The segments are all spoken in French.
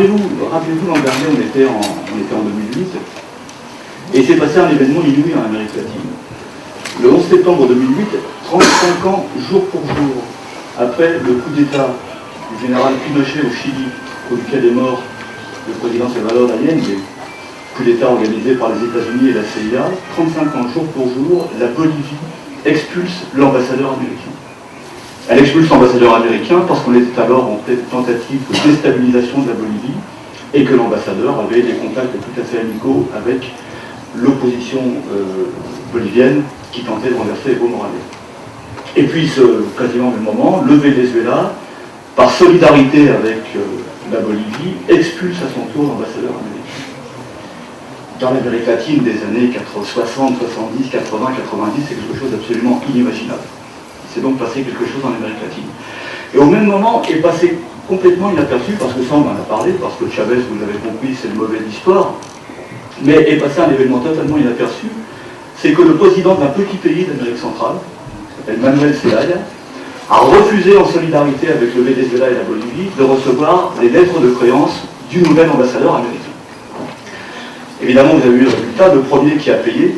Rappelez-vous, l'an dernier, on était en 2008, et il s'est passé un événement inouï en Amérique latine. Le 11 septembre 2008, 35 ans, jour pour jour, après le coup d'État du général Pinochet au Chili, pour lequel est mort le président Salvador Allende, coup d'État organisé par les États-Unis et la CIA, 35 ans, jour pour jour, la Bolivie expulse l'ambassadeur américain. Elle expulse l'ambassadeur américain parce qu'on était alors en tentative de déstabilisation de la Bolivie et que l'ambassadeur avait des contacts tout à fait amicaux avec l'opposition bolivienne qui tentait de renverser Evo Morales. Et puis, quasiment au même moment, le Venezuela, par solidarité avec la Bolivie, expulse à son tour l'ambassadeur américain. Dans l'Amérique latine des années 60, 70, 80, 90, c'est quelque chose d'absolument inimaginable. Il s'est donc passé quelque chose en Amérique latine. Et au même moment est passé complètement inaperçu, parce que ça on en a parlé, parce que Chavez, vous l'avez compris, c'est une mauvaise histoire, mais est passé un événement totalement inaperçu, c'est que le président d'un petit pays d'Amérique centrale, qui s'appelle Manuel Zelaya, a refusé en solidarité avec le Venezuela et la Bolivie de recevoir les lettres de créance du nouvel ambassadeur américain. Évidemment, vous avez eu le résultat, le premier qui a payé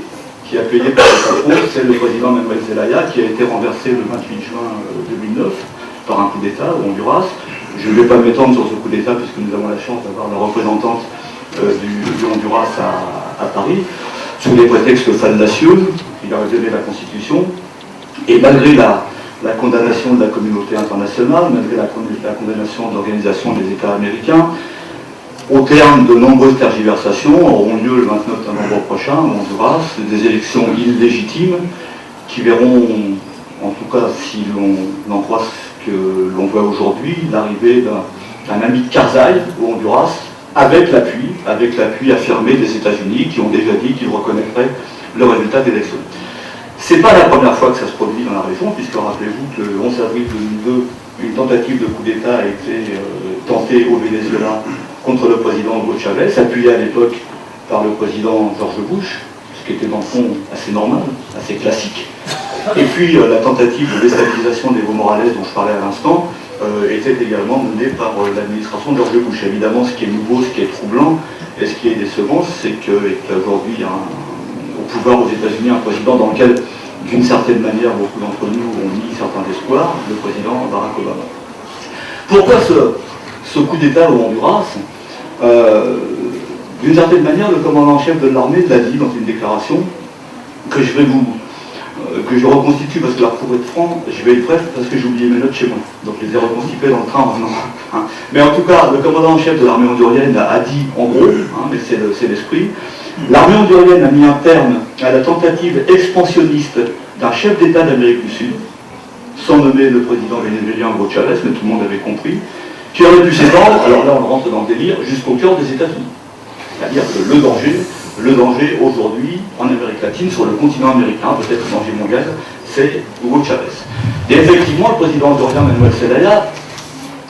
par sa faute, c'est le président Manuel Zelaya, qui a été renversé le 28 juin 2009 par un coup d'État au Honduras. Je ne vais pas m'étendre sur ce coup d'État, puisque nous avons la chance d'avoir la représentante du Honduras à Paris, sous les prétextes fallacieux, il a révélé la Constitution, et malgré la condamnation de la communauté internationale, malgré la condamnation de l'Organisation des États américains, au terme de nombreuses tergiversations, auront lieu le 29 novembre prochain à Honduras, des élections illégitimes qui verront, en tout cas si l'on en croit ce que l'on voit aujourd'hui, l'arrivée d'un ami de Karzai au Honduras, avec l'appui affirmé des États-Unis qui ont déjà dit qu'ils reconnaîtraient le résultat des élections. Ce n'est pas la première fois que ça se produit dans la région, puisque rappelez-vous que le 11 avril 2002, une tentative de coup d'État a été tentée au Venezuela contre le président Hugo Chavez, appuyé à l'époque par le président George Bush, ce qui était dans le fond assez normal, assez classique. Et puis la tentative de déstabilisation d'Evo Morales dont je parlais à l'instant était également menée par l'administration de George Bush. Évidemment, ce qui est nouveau, ce qui est troublant et ce qui est décevant, c'est qu'aujourd'hui il y a au pouvoir aux États-Unis un président dans lequel, d'une certaine manière, beaucoup d'entre nous ont mis certains espoirs, le président Barack Obama. Pourquoi ce coup d'État au Honduras? D'une certaine manière, le commandant en chef de l'armée l'a dit dans une déclaration que je reconstitue, parce que là, pour être franc, je vais être bref parce que j'ai oublié mes notes chez moi. Donc je les ai reconstituées dans le train en venant. Mais en tout cas, le commandant en chef de l'armée hondurienne a dit, en gros, mais c'est l'esprit, l'armée hondurienne a mis un terme à la tentative expansionniste d'un chef d'État d'Amérique du Sud, sans nommer le président vénézuélien Hugo Chavez, mais tout le monde avait compris, qui aurait pu s'étendre, alors là on rentre dans le délire, jusqu'au cœur des États-Unis. C'est-à-dire que le danger aujourd'hui en Amérique latine, sur le continent américain, peut-être le danger mondial, c'est Hugo Chavez. Et effectivement, le président hondurien Manuel Zelaya,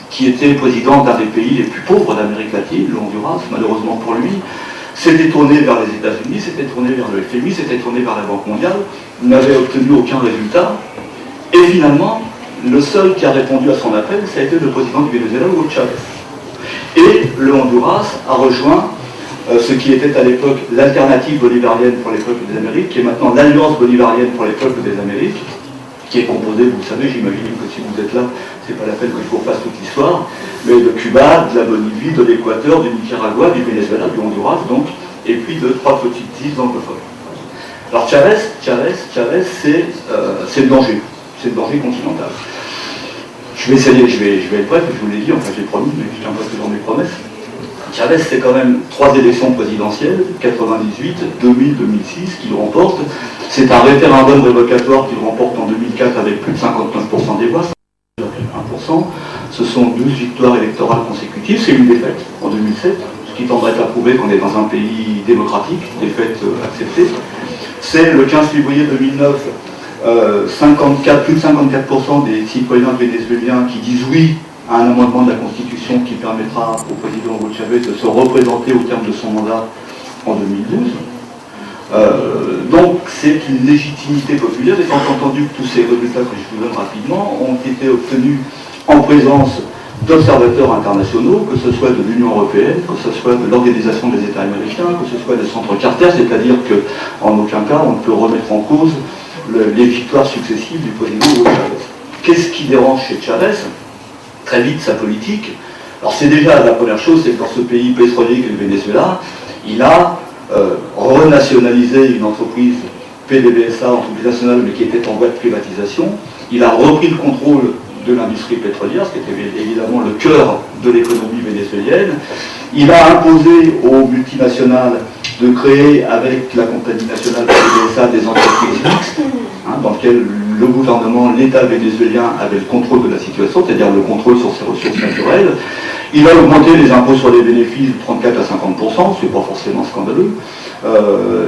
qui était président d'un des pays les plus pauvres d'Amérique latine, le Honduras, malheureusement pour lui, s'était tourné vers les États-Unis, s'était tourné vers le FMI, s'était tourné vers la Banque mondiale, n'avait obtenu aucun résultat, et finalement, le seul qui a répondu à son appel, ça a été le président du Venezuela, Hugo Chavez. Et le Honduras a rejoint ce qui était à l'époque l'alternative bolivarienne pour les peuples des Amériques, qui est maintenant l'Alliance bolivarienne pour les peuples des Amériques, qui est composée, vous le savez, j'imagine que si vous êtes là, c'est pas la peine que je vous refasse toute l'histoire, mais de Cuba, de la Bolivie, de l'Équateur, du Nicaragua, du Venezuela, du Honduras, donc, et puis de 3 petites îles anglophones. Alors Chavez, c'est le danger. C'est le danger continental. Je vais être bref, je vous l'ai dit, enfin j'ai promis, mais je tiens pas toujours mes promesses. Chavez, c'est quand même 3 élections présidentielles, 98, 2000, 2006, qu'il remporte. C'est un référendum révocatoire qu'il remporte en 2004 avec plus de 59% des voix, 1%. Ce sont 12 victoires électorales consécutives, c'est une défaite en 2007, ce qui tendrait à prouver qu'on est dans un pays démocratique, défaite acceptée. C'est le 15 février 2009, plus de 54% des citoyens vénézuéliens qui disent oui à un amendement de la Constitution qui permettra au président Hugo Chavez de se représenter au terme de son mandat en 2012. Donc c'est une légitimité populaire, étant entendu que tous ces résultats que je vous donne rapidement ont été obtenus en présence d'observateurs internationaux, que ce soit de l'Union européenne, que ce soit de l'Organisation des États américains, que ce soit des centres Carter, c'est-à-dire qu'en aucun cas on ne peut remettre en cause les victoires successives du président Hugo Chavez. Qu'est-ce qui dérange chez Chavez? Très vite sa politique. Alors c'est déjà la première chose, c'est que dans ce pays pétrolier qu'est le Venezuela, il a renationalisé une entreprise PDVSA, entreprise nationale, mais qui était en voie de privatisation. Il a repris le contrôle de l'industrie pétrolière, ce qui était évidemment le cœur de l'économie vénézuélienne. Il a imposé aux multinationales de créer avec la compagnie nationale PDVSA des entreprises mixtes, dans lesquelles le gouvernement, l'État vénézuélien avait le contrôle de la situation, c'est-à-dire le contrôle sur ses ressources naturelles. Il a augmenté les impôts sur les bénéfices de 34 à 50%, ce n'est pas forcément scandaleux.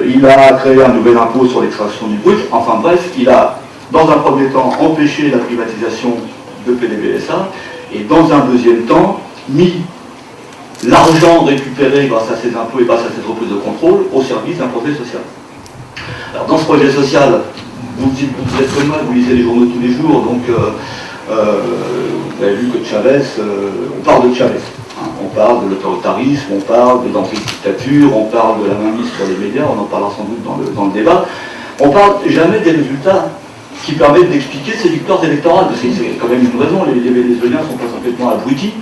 Il a créé un nouvel impôt sur l'extraction du brut. Enfin bref, il a, dans un premier temps, empêché la privatisation de PDVSA, et dans un deuxième temps, mis l'argent récupéré grâce à ces impôts et grâce à cette reprise de contrôle au service d'un projet social. Alors dans ce projet social, vous êtes comme moi, vous lisez les journaux tous les jours, donc vous avez vu que Chavez, on parle de Chavez, on parle de l'autoritarisme, on parle de l'entrée de dictature, on parle de la mainmise sur les médias, on en parlera sans doute dans le débat. On parle jamais des résultats qui permettent d'expliquer ces victoires électorales, parce que c'est quand même une raison, les Vénézuéliens sont pas complètement abrutis,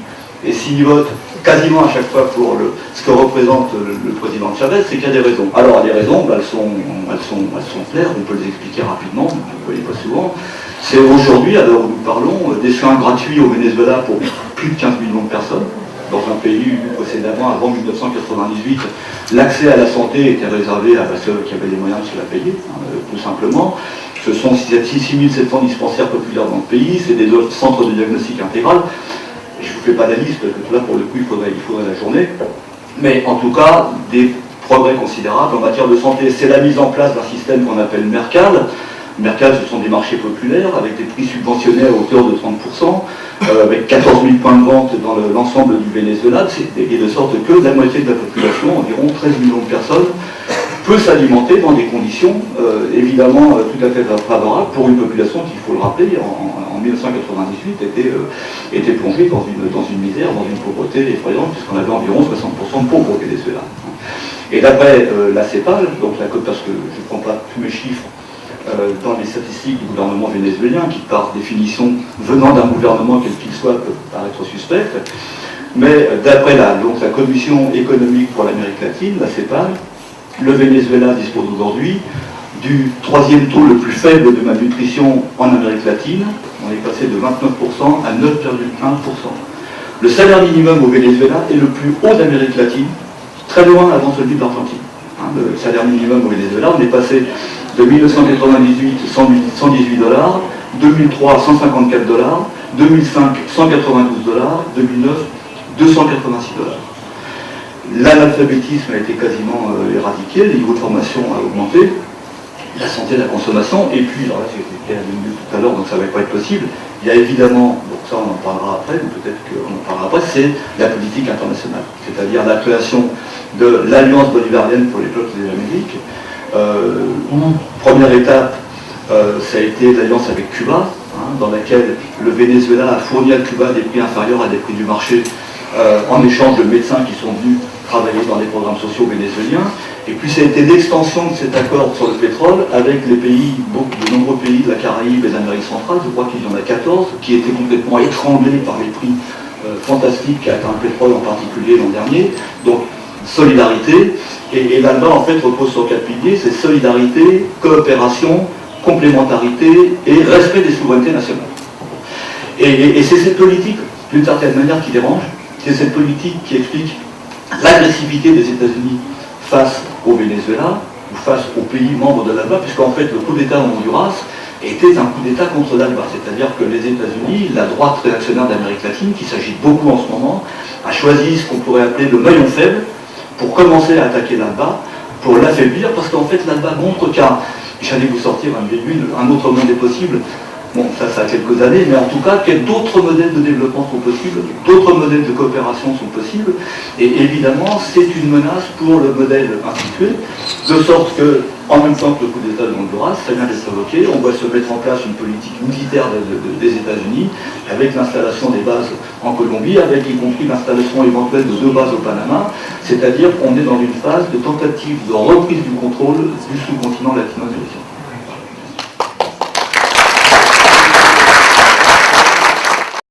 et s'ils votent quasiment à chaque fois pour ce que représente le président Chavez, c'est qu'il y a des raisons. Alors les raisons, elles sont claires, on peut les expliquer rapidement, vous ne voyez pas souvent. C'est aujourd'hui, à l'heure où nous parlons, des soins gratuits au Venezuela pour plus de 15 millions de personnes. Dans un pays où précédemment, avant 1998, l'accès à la santé était réservé à ceux qui avaient les moyens de se la payer, tout simplement. Ce sont 6700 dispensaires populaires dans le pays, c'est des centres de diagnostic intégral. Je ne vous fais pas la liste, parce que là, pour le coup, il faudrait la journée. Mais en tout cas, des progrès considérables en matière de santé. C'est la mise en place d'un système qu'on appelle Mercal. Mercal, ce sont des marchés populaires avec des prix subventionnés à hauteur de 30%, avec 14 000 points de vente dans l'ensemble du Venezuela, et de sorte que la moitié de la population, environ 13 millions de personnes, peut s'alimenter dans des conditions évidemment tout à fait favorables pour une population qui, il faut le rappeler, en 1998 était plongée dans une misère, dans une pauvreté effrayante, puisqu'on avait environ 60% de pauvres au Venezuela. Et d'après la CEPAL, donc parce que je ne prends pas tous mes chiffres dans les statistiques du gouvernement vénézuélien, qui par définition, venant d'un gouvernement quel qu'il soit, peut paraître suspect, mais d'après la Commission économique pour l'Amérique latine, la CEPAL, le Venezuela dispose aujourd'hui du troisième taux le plus faible de malnutrition en Amérique latine. On est passé de 29% à 9,1%. Le salaire minimum au Venezuela est le plus haut d'Amérique latine, très loin avant celui de l'Argentine. Le salaire minimum au Venezuela, on est passé de 1998, 118 $, 2003, 154 $, 2005, 192 $, 2009, 286 $. L'analphabétisme a été quasiment éradiqué, le niveau de formation a augmenté, la santé, la consommation, et puis, alors là c'était tout à l'heure, donc ça ne va pas être possible, il y a évidemment, donc ça on en parlera après, ou peut-être qu'on en parlera après, c'est la politique internationale, c'est-à-dire la création de l'Alliance bolivarienne pour les peuples des Amériques. Première étape, ça a été l'alliance avec Cuba, dans laquelle le Venezuela a fourni à Cuba des prix inférieurs à des prix du marché en échange de médecins qui sont venus travailler dans les programmes sociaux vénézuéliens. Et puis ça a été l'extension de cet accord sur le pétrole avec les pays, de nombreux pays de la Caraïbe et de l'Amérique centrale, je crois qu'il y en a 14, qui étaient complètement étranglés par les prix fantastiques qu'a atteint le pétrole en particulier l'an dernier. Donc solidarité, et là-bas en fait repose sur 4 piliers, c'est solidarité, coopération, complémentarité et respect des souverainetés nationales. Et c'est cette politique, d'une certaine manière, qui dérange, c'est cette politique qui explique l'agressivité des États-Unis face au Venezuela, ou face aux pays membres de l'ALBA, puisqu'en fait le coup d'État en Honduras était un coup d'État contre l'ALBA, c'est-à-dire que les États-Unis, la droite réactionnaire d'Amérique latine, qui s'agit beaucoup en ce moment, a choisi ce qu'on pourrait appeler le maillon faible pour commencer à attaquer l'ALBA, pour l'affaiblir, parce qu'en fait l'ALBA montre j'allais vous sortir un autre monde est possible. Bon, ça a quelques années, mais en tout cas, d'autres modèles de développement sont possibles, d'autres modèles de coopération sont possibles, et évidemment, c'est une menace pour le modèle institué, De sorte que, en même temps que le coup d'État de Honduras, ça vient d'être évoqué, on voit se mettre en place une politique militaire des États-Unis, avec l'installation des bases en Colombie, avec y compris l'installation éventuelle de 2 bases au Panama, c'est-à-dire qu'on est dans une phase de tentative de reprise du contrôle du sous-continent latino-américain.